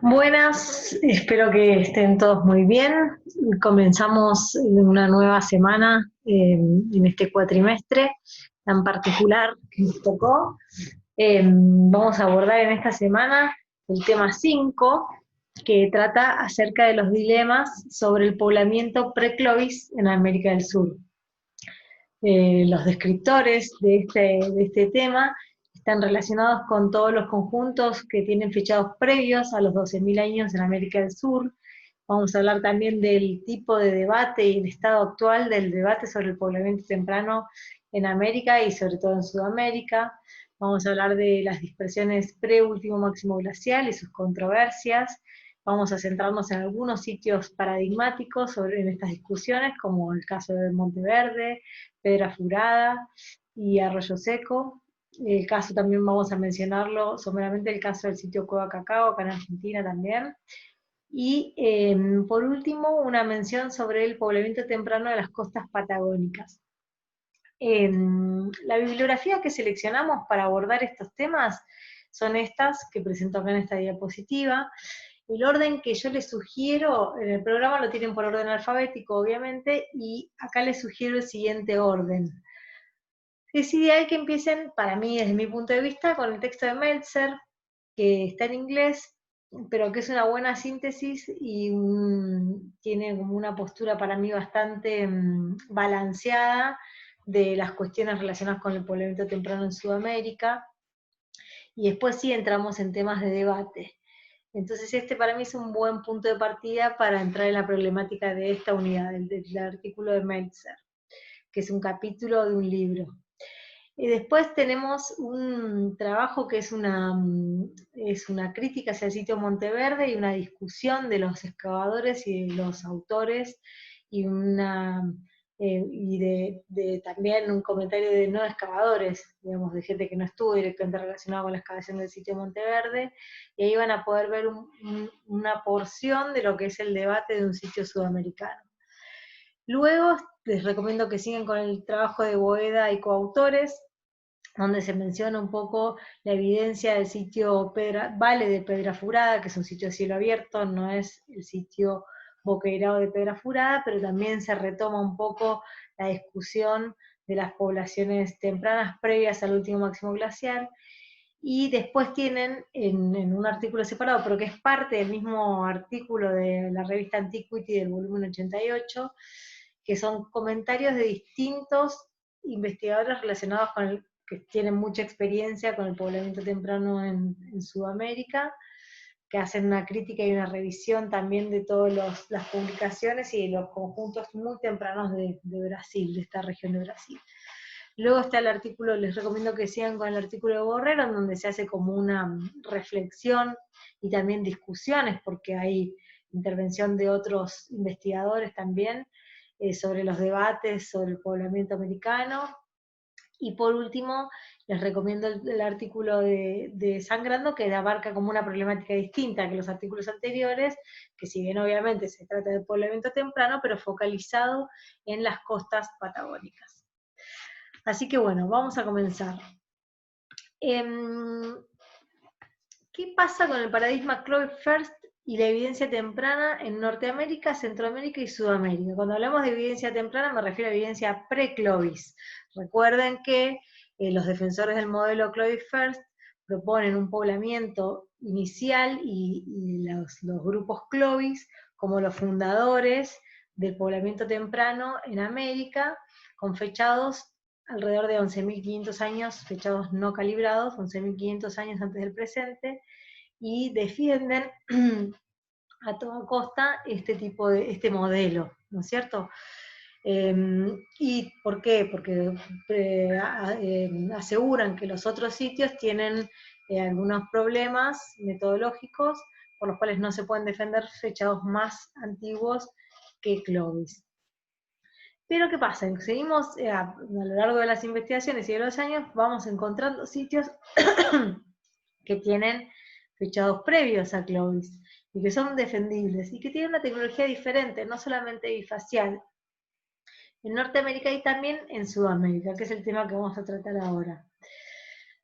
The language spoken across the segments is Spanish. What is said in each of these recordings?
Buenas, espero que estén todos muy bien. Comenzamos una nueva semana en este cuatrimestre tan particular que nos tocó. Vamos a abordar en esta semana el tema 5, que trata acerca de los dilemas sobre el poblamiento pre-Clovis en América del Sur. Los descriptores de este tema están relacionados con todos los conjuntos que tienen fechados previos a los 12.000 años en América del Sur. Vamos a hablar también del tipo de debate y el estado actual del debate sobre el poblamiento temprano en América y sobre todo en Sudamérica. Vamos a hablar de las dispersiones pre-último máximo glacial y sus controversias. Vamos a centrarnos en algunos sitios paradigmáticos en estas discusiones, como el caso de Monteverde, Pedra Furada y Arroyo Seco. El caso también vamos a mencionarlo someramente, el caso del sitio Cueva Cacao, acá en Argentina también. Y por último, una mención sobre el poblamiento temprano de las costas patagónicas. La bibliografía que seleccionamos para abordar estos temas son estas que presento acá en esta diapositiva. El orden que yo les sugiero, en el programa lo tienen por orden alfabético, obviamente, y acá les sugiero el siguiente orden. Es ideal que empiecen, para mí, desde mi punto de vista, con el texto de Meltzer, que está en inglés, pero que es una buena síntesis y tiene como una postura para mí bastante balanceada de las cuestiones relacionadas con el poblamiento temprano en Sudamérica, y después sí entramos en temas de debate. Entonces este para mí es un buen punto de partida para entrar en la problemática de esta unidad, del artículo de Meltzer, que es un capítulo de un libro. Y después tenemos un trabajo que es una crítica hacia el sitio Monteverde y una discusión de los excavadores y de los autores y también un comentario de no excavadores, digamos, de gente que no estuvo directamente relacionada con la excavación del sitio Monteverde, y ahí van a poder ver una porción de lo que es el debate de un sitio sudamericano. Luego les recomiendo que sigan con el trabajo de Boeda y coautores, donde se menciona un poco la evidencia del sitio Vale de Pedra Furada, que es un sitio a cielo abierto, no es el sitio Boqueirao de Pedra Furada, pero también se retoma un poco la discusión de las poblaciones tempranas previas al último máximo glaciar. Y después tienen en un artículo separado, pero que es parte del mismo artículo de la revista Antiquity del volumen 88, que son comentarios de distintos investigadores relacionados con que tienen mucha experiencia con el poblamiento temprano en Sudamérica, que hacen una crítica y una revisión también de todas las publicaciones y de los conjuntos muy tempranos de Brasil, de esta región de Brasil. Luego está el artículo, les recomiendo que sigan con el artículo de Borrero, en donde se hace como una reflexión y también discusiones, porque hay intervención de otros investigadores también, sobre los debates sobre el poblamiento americano. Y por último, les recomiendo el artículo de Sangrando, que abarca como una problemática distinta que los artículos anteriores, que si bien obviamente se trata de poblamiento temprano, pero focalizado en las costas patagónicas. Así que bueno, vamos a comenzar. ¿Qué pasa con el paradigma Chloe First y la evidencia temprana en Norteamérica, Centroamérica y Sudamérica? Cuando hablamos de evidencia temprana me refiero a evidencia pre-Clovis. Recuerden que los defensores del modelo Chloe First proponen un poblamiento inicial y los grupos Clovis como los fundadores del poblamiento temprano en América, con fechados alrededor de 11.500 años, fechados no calibrados, 11.500 años antes del presente, y defienden a toda costa este modelo, ¿no es cierto? ¿Y por qué? Porque aseguran que los otros sitios tienen algunos problemas metodológicos por los cuales no se pueden defender fechados más antiguos que Clovis. Pero ¿qué pasa? Seguimos a lo largo de las investigaciones y de los años, vamos encontrando sitios que tienen fechados previos a Clovis y que son defendibles y que tienen una tecnología diferente, no solamente bifacial, en Norteamérica y también en Sudamérica, que es el tema que vamos a tratar ahora.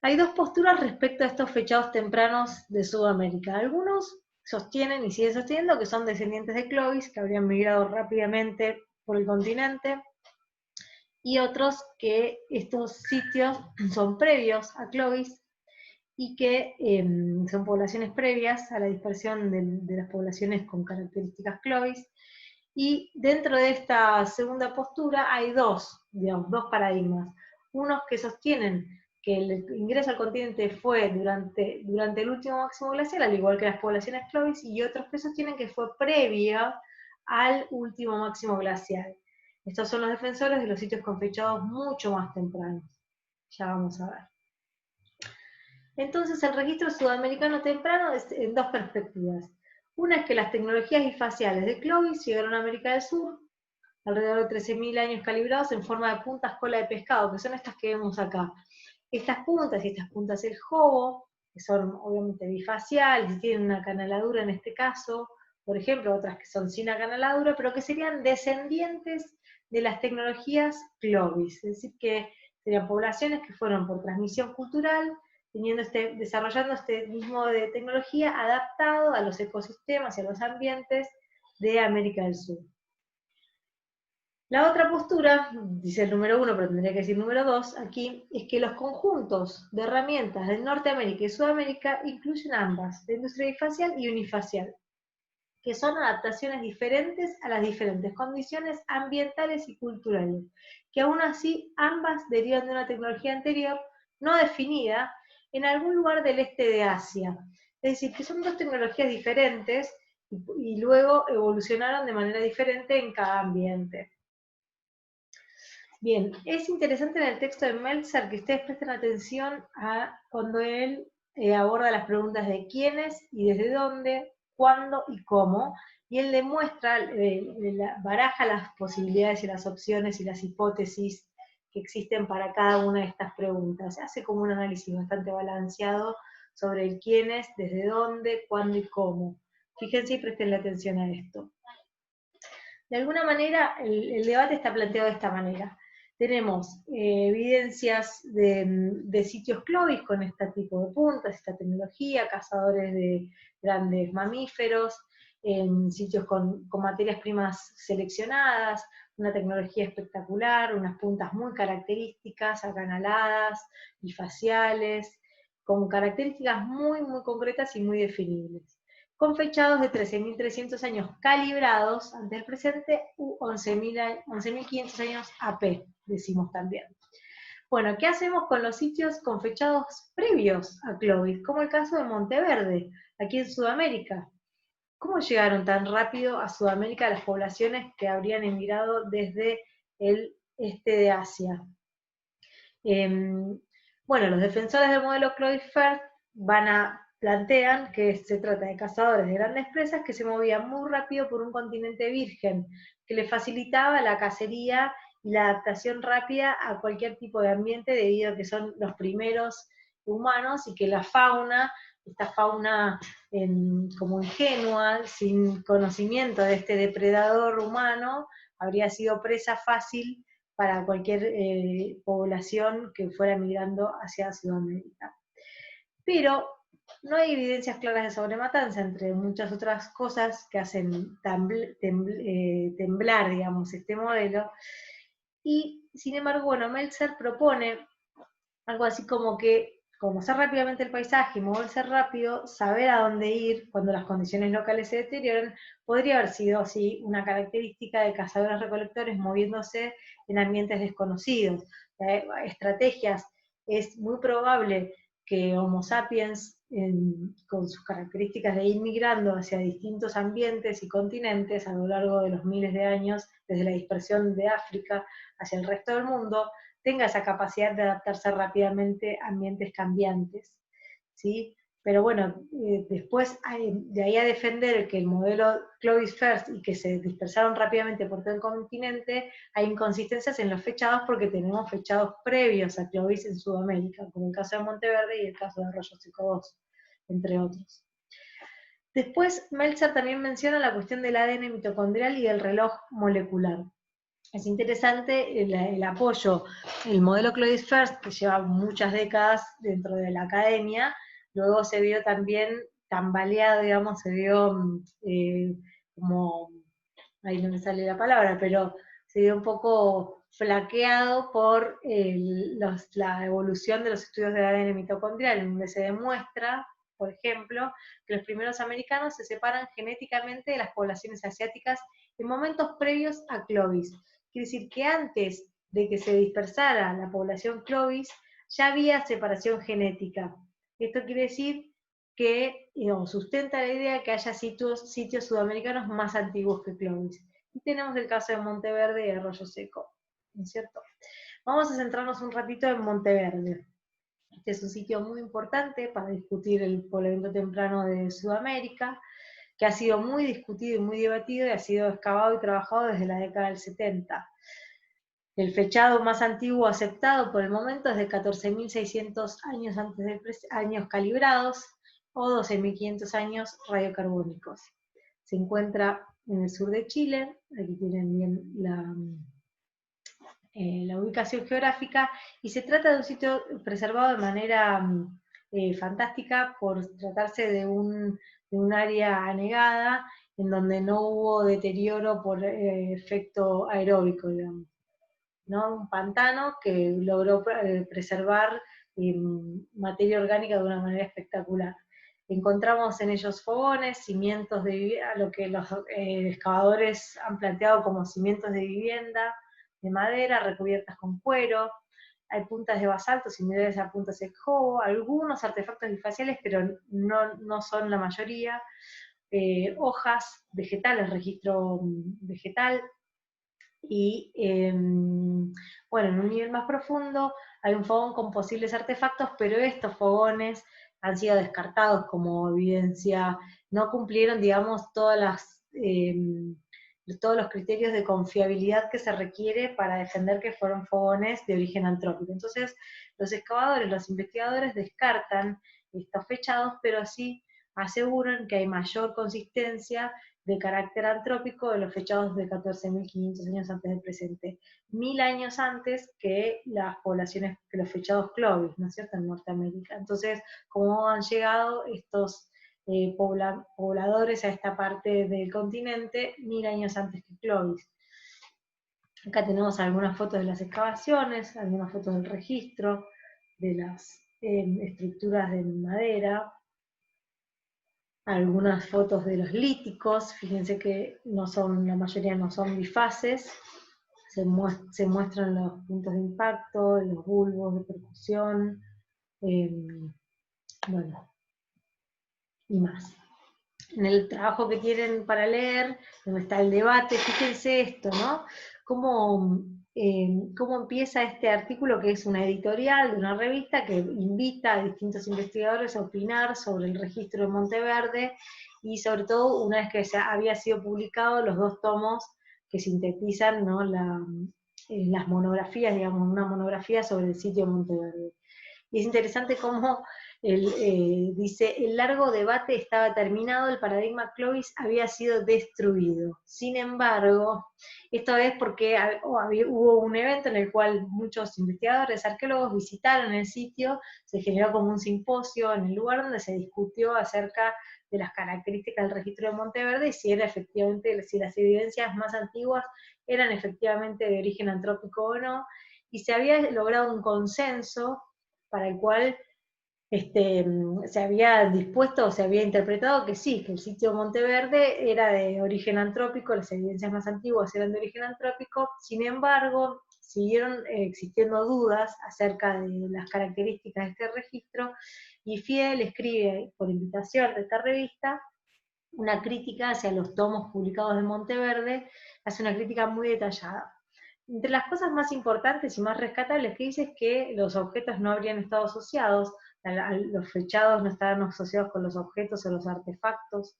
Hay dos posturas respecto a estos fechados tempranos de Sudamérica. Algunos sostienen y siguen sosteniendo que son descendientes de Clovis, que habrían migrado rápidamente por el continente, y otros que estos sitios son previos a Clovis y que son poblaciones previas a la dispersión de las poblaciones con características Clovis. Y dentro de esta segunda postura hay digamos, dos paradigmas. Unos que sostienen que el ingreso al continente fue durante el último máximo glacial, al igual que las poblaciones Clovis, y otros que sostienen que fue previa al último máximo glacial. Estos son los defensores de los sitios con fechados mucho más tempranos. Ya vamos a ver. Entonces, el registro sudamericano temprano es en dos perspectivas. Una es que las tecnologías bifaciales de Clovis llegaron a América del Sur, alrededor de 13.000 años calibrados en forma de puntas cola de pescado, que son estas que vemos acá. Estas puntas el jobo, que son obviamente bifaciales y tienen una canaladura en este caso, por ejemplo, otras que son sin canaladura, pero que serían descendientes de las tecnologías Clovis, es decir, que serían poblaciones que fueron por transmisión cultural, desarrollando este mismo de tecnología adaptado a los ecosistemas y a los ambientes de América del Sur. La otra postura, dice el número 1, pero tendría que decir número 2 aquí, es que los conjuntos de herramientas de Norteamérica y Sudamérica incluyen ambas, de industria bifacial y unifacial, que son adaptaciones diferentes a las diferentes condiciones ambientales y culturales, que aún así ambas derivan de una tecnología anterior, no definida, en algún lugar del este de Asia. Es decir, que son dos tecnologías diferentes y luego evolucionaron de manera diferente en cada ambiente. Bien, es interesante en el texto de Meltzer que ustedes presten atención a cuando él aborda las preguntas de quiénes y desde dónde, cuándo y cómo, y él demuestra, baraja las posibilidades y las opciones y las hipótesis que existen para cada una de estas preguntas. Hace como un análisis bastante balanceado sobre el quiénes, desde dónde, cuándo y cómo. Fíjense y prestenle atención a esto. De alguna manera, el debate está planteado de esta manera. Tenemos evidencias de sitios Clovis con este tipo de puntas, esta tecnología, cazadores de grandes mamíferos, sitios con materias primas seleccionadas, una tecnología espectacular, unas puntas muy características, acanaladas, bifaciales, con características muy, muy concretas y muy definibles, con fechados de 13.300 años calibrados ante el presente u 11.500 años AP, decimos también. Bueno, ¿qué hacemos con los sitios con fechados previos a Clovis? Como el caso de Monteverde, aquí en Sudamérica. ¿Cómo llegaron tan rápido a Sudamérica las poblaciones que habrían emigrado desde el este de Asia? Bueno, los defensores del modelo Clovis First plantean que se trata de cazadores de grandes presas que se movían muy rápido por un continente virgen, que les facilitaba la cacería y la adaptación rápida a cualquier tipo de ambiente debido a que son los primeros humanos y que la fauna, esta fauna como ingenua, sin conocimiento de este depredador humano, habría sido presa fácil para cualquier población que fuera migrando hacia Sudamérica. Pero no hay evidencias claras de sobrematanza, entre muchas otras cosas que hacen temblar, digamos, este modelo. Y, sin embargo, bueno, Meltzer propone algo así como que conocer rápidamente el paisaje, moverse rápido, saber a dónde ir cuando las condiciones locales se deterioran, podría haber sido así una característica de cazadores-recolectores moviéndose en ambientes desconocidos. Estrategias, es muy probable que Homo sapiens, con sus características de ir migrando hacia distintos ambientes y continentes a lo largo de los miles de años, desde la dispersión de África hacia el resto del mundo, tenga esa capacidad de adaptarse rápidamente a ambientes cambiantes, ¿sí? Pero bueno, después de ahí a defender que el modelo Clovis First y que se dispersaron rápidamente por todo el continente, hay inconsistencias en los fechados porque tenemos fechados previos a Clovis en Sudamérica, como el caso de Monteverde y el caso de Arroyo Seco II, entre otros. Después, Meltzer también menciona la cuestión del ADN mitocondrial y del reloj molecular. Es interesante el apoyo, el modelo Clovis First, que lleva muchas décadas dentro de la academia, luego se vio también tambaleado, digamos, se vio como, ahí no me sale la palabra, pero se vio un poco flaqueado por la evolución de los estudios de ADN mitocondrial, en donde se demuestra, por ejemplo, que los primeros americanos se separan genéticamente de las poblaciones asiáticas en momentos previos a Clovis. Quiere decir que antes de que se dispersara la población Clovis, ya había separación genética. Esto quiere decir que sustenta la idea de que haya sitios sudamericanos más antiguos que Clovis. Y tenemos el caso de Monteverde y Arroyo Seco, ¿no es cierto? Vamos a centrarnos un ratito en Monteverde. Este es un sitio muy importante para discutir el poblamiento temprano de Sudamérica, que ha sido muy discutido y muy debatido y ha sido excavado y trabajado desde la década del 70. El fechado más antiguo aceptado por el momento es de 14.600 años antes de años calibrados o 12.500 años radiocarbónicos. Se encuentra en el sur de Chile, aquí tienen bien la ubicación geográfica, y se trata de un sitio preservado de manera fantástica por tratarse de un área anegada en donde no hubo deterioro por efecto aeróbico, digamos, ¿no? Un pantano que logró preservar materia orgánica de una manera espectacular. Encontramos en ellos fogones, cimientos a lo que los excavadores han planteado como cimientos de vivienda, de madera, recubiertas con cuero. Hay puntas de basalto similares a puntas de jobo, algunos artefactos bifaciales, pero no son la mayoría. Hojas vegetales, registro vegetal, y bueno, en un nivel más profundo hay un fogón con posibles artefactos, pero estos fogones han sido descartados como evidencia, no cumplieron, digamos, todos los criterios de confiabilidad que se requiere para defender que fueron fogones de origen antrópico. Entonces, los excavadores, los investigadores descartan estos fechados, pero sí aseguran que hay mayor consistencia de carácter antrópico de los fechados de 14.500 años antes del presente, 1000 años antes que las poblaciones, que los fechados Clovis, ¿no es cierto?, en Norteamérica. Entonces, ¿cómo han llegado estos pobladores a esta parte del continente 1000 años antes que Clovis? Acá tenemos algunas fotos de las excavaciones, algunas fotos del registro, de las estructuras de madera, algunas fotos de los líticos. Fíjense que la mayoría no son bifaces, se muestran los puntos de impacto, los bulbos de percusión, bueno, y más. En el trabajo que tienen para leer, donde está el debate, fíjense esto, ¿no? Cómo empieza este artículo, que es una editorial de una revista que invita a distintos investigadores a opinar sobre el registro de Monteverde, y sobre todo una vez que había sido publicado los 2 tomos que sintetizan, ¿no?, las monografías, digamos, una monografía sobre el sitio Monteverde. Y es interesante cómo dice, el largo debate estaba terminado, el paradigma Clovis había sido destruido. Sin embargo, esto es porque hubo un evento en el cual muchos investigadores, arqueólogos visitaron el sitio, se generó como un simposio en el lugar donde se discutió acerca de las características del registro de Monteverde y si las evidencias más antiguas eran efectivamente de origen antrópico o no, y se había logrado un consenso para el cual se había dispuesto, o se había interpretado que sí, que el sitio Monteverde era de origen antrópico, las evidencias más antiguas eran de origen antrópico. Sin embargo, siguieron existiendo dudas acerca de las características de este registro, y Fiedel escribe, por invitación de esta revista, una crítica hacia los tomos publicados de Monteverde, hace una crítica muy detallada. Entre las cosas más importantes y más rescatables que dice es que los objetos no habrían estado asociados, los fechados no estaban asociados con los objetos o los artefactos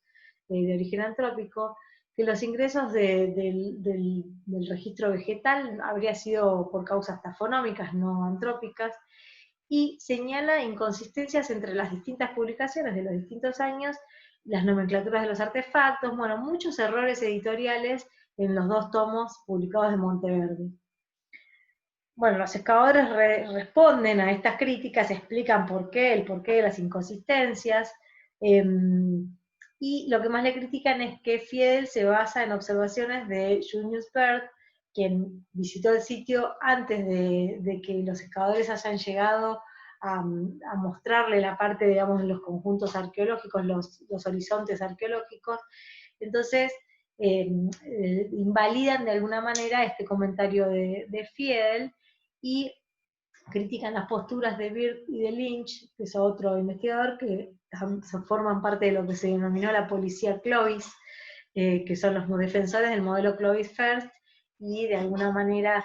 de origen antrópico, que los ingresos del registro vegetal habría sido por causas tafonómicas, no antrópicas, y señala inconsistencias entre las distintas publicaciones de los distintos años, las nomenclaturas de los artefactos, bueno, muchos errores editoriales en los 2 tomos publicados de Monteverde. Bueno, los excavadores responden a estas críticas, explican el porqué de las inconsistencias. Y lo que más le critican es que Fiedel se basa en observaciones de Julius Baird, quien visitó el sitio antes de que los excavadores hayan llegado a mostrarle la parte, digamos, de los conjuntos arqueológicos, los horizontes arqueológicos. Entonces, invalidan de alguna manera este comentario de Fiedel y critican las posturas de Bird y de Lynch, que es otro investigador, que forman parte de lo que se denominó la policía Clovis, que son los defensores del modelo Clovis First, y de alguna manera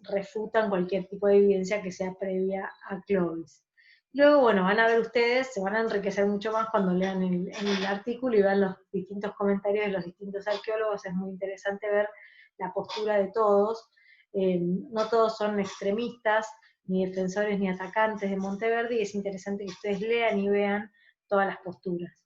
refutan cualquier tipo de evidencia que sea previa a Clovis. Luego, bueno, van a ver ustedes, se van a enriquecer mucho más cuando lean el artículo y vean los distintos comentarios de los distintos arqueólogos. Es muy interesante ver la postura de todos. No todos son extremistas, ni defensores ni atacantes de Monteverde, y es interesante que ustedes lean y vean todas las posturas.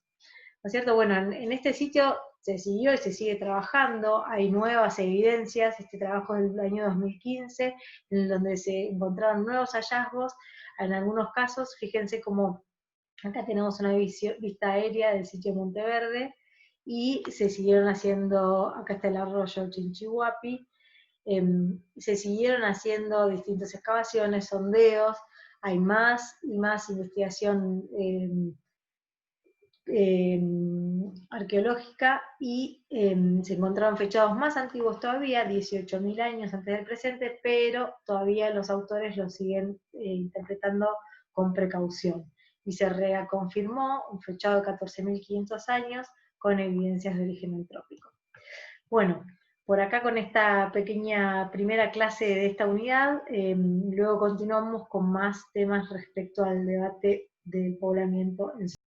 ¿No es cierto? Bueno, en este sitio se siguió y se sigue trabajando, hay nuevas evidencias, este trabajo es del año 2015, en donde se encontraron nuevos hallazgos, en algunos casos, fíjense como acá tenemos una vista aérea del sitio de Monteverde, y se siguieron haciendo, acá está el arroyo Chinchihuapi, se siguieron haciendo distintas excavaciones, sondeos, hay más y más investigación arqueológica, y se encontraron fechados más antiguos todavía, 18.000 años antes del presente, pero todavía los autores lo siguen interpretando con precaución. Y se reconfirmó un fechado de 14.500 años con evidencias de origen antrópico. Bueno, por acá con esta pequeña primera clase de esta unidad, luego continuamos con más temas respecto al debate del poblamiento en